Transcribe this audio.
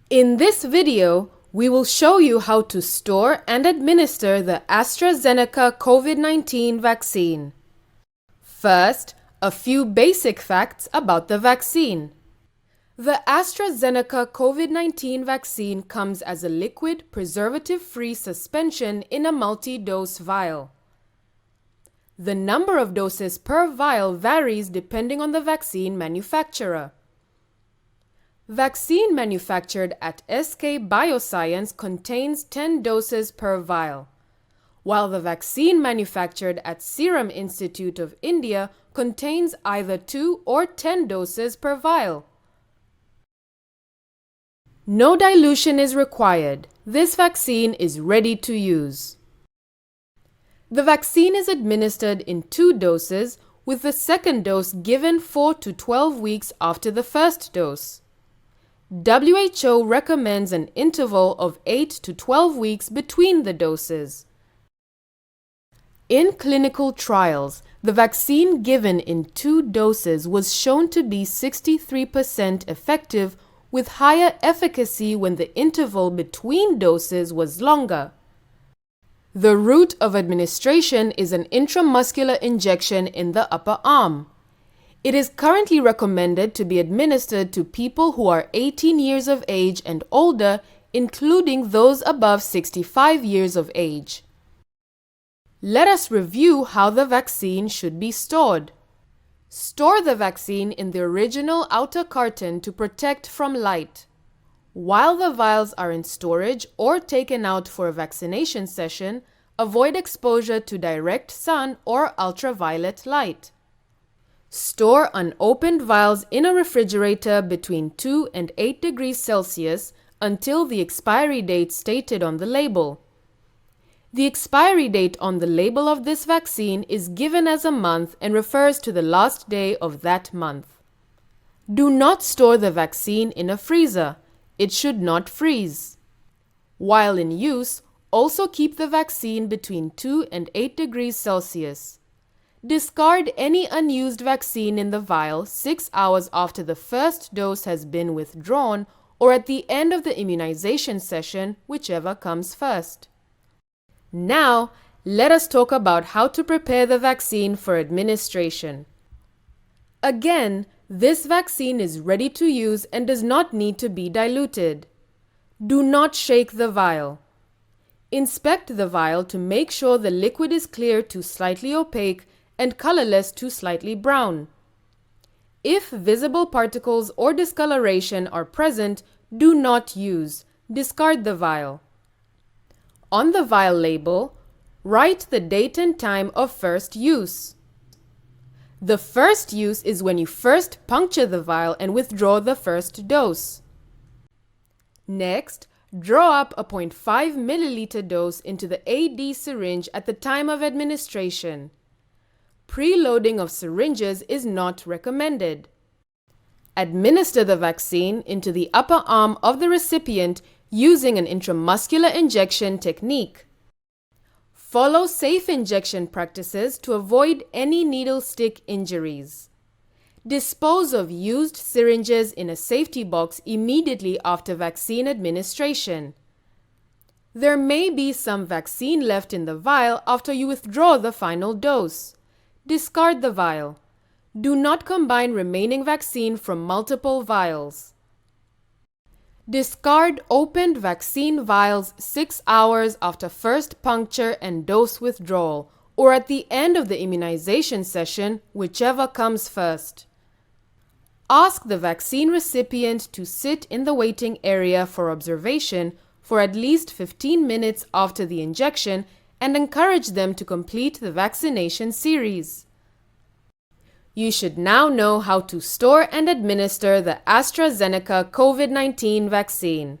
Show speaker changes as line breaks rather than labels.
In this video, we will show you how to store and administer the AstraZeneca COVID-19 vaccine. First, a few basic facts about the vaccine. The AstraZeneca COVID-19 vaccine comes as a liquid, preservative-free suspension in a multi-dose vial. The number of doses per vial varies depending on the vaccine manufacturer. Vaccine manufactured at SK Bioscience contains 10 doses per vial, while the vaccine manufactured at Serum Institute of India contains either 2 or 10 doses per vial. No dilution is required. This vaccine is ready to use. The vaccine is administered in 2 doses, with the second dose given 4 to 12 weeks after the first dose. WHO recommends an interval of 8 to 12 weeks between the doses. In clinical trials, the vaccine given in 2 doses was shown to be 63% effective, with higher efficacy when the interval between doses was longer. The route of administration is an intramuscular injection in the upper arm. It is currently recommended to be administered to people who are 18 years of age and older, including those above 65 years of age. Let us review how the vaccine should be stored. Store the vaccine in the original outer carton to protect from light. While the vials are in storage or taken out for a vaccination session, avoid exposure to direct sun or ultraviolet light. Store unopened vials in a refrigerator between 2 and 8 degrees Celsius until the expiry date stated on the label. The expiry date on the label of this vaccine is given as a month and refers to the last day of that month. Do not store the vaccine in a freezer. It should not freeze. While in use, also keep the vaccine between 2 and 8 degrees Celsius. Discard any unused vaccine in the vial 6 hours after the first dose has been withdrawn or at the end of the immunization session, whichever comes first. Now, let us talk about how to prepare the vaccine for administration. Again, this vaccine is ready to use and does not need to be diluted. Do not shake the vial. Inspect the vial to make sure the liquid is clear to slightly opaque and colorless to slightly brown. If visible particles or discoloration are present, do not use. Discard the vial. On the vial label, write the date and time of first use. The first use is when you first puncture the vial and withdraw the first dose. Next, draw up a 0.5 milliliter dose into the AD syringe at the time of administration. Preloading of syringes is not recommended. Administer the vaccine into the upper arm of the recipient using an intramuscular injection technique. Follow safe injection practices to avoid any needle stick injuries. Dispose of used syringes in a safety box immediately after vaccine administration. There may be some vaccine left in the vial after you withdraw the final dose. Discard the vial. Do not combine remaining vaccine from multiple vials. Discard opened vaccine vials 6 hours after first puncture and dose withdrawal, or at the end of the immunization session, whichever comes first. Ask the vaccine recipient to sit in the waiting area for observation for at least 15 minutes after the injection and encourage them to complete the vaccination series. You should now know how to store and administer the AstraZeneca COVID-19 vaccine.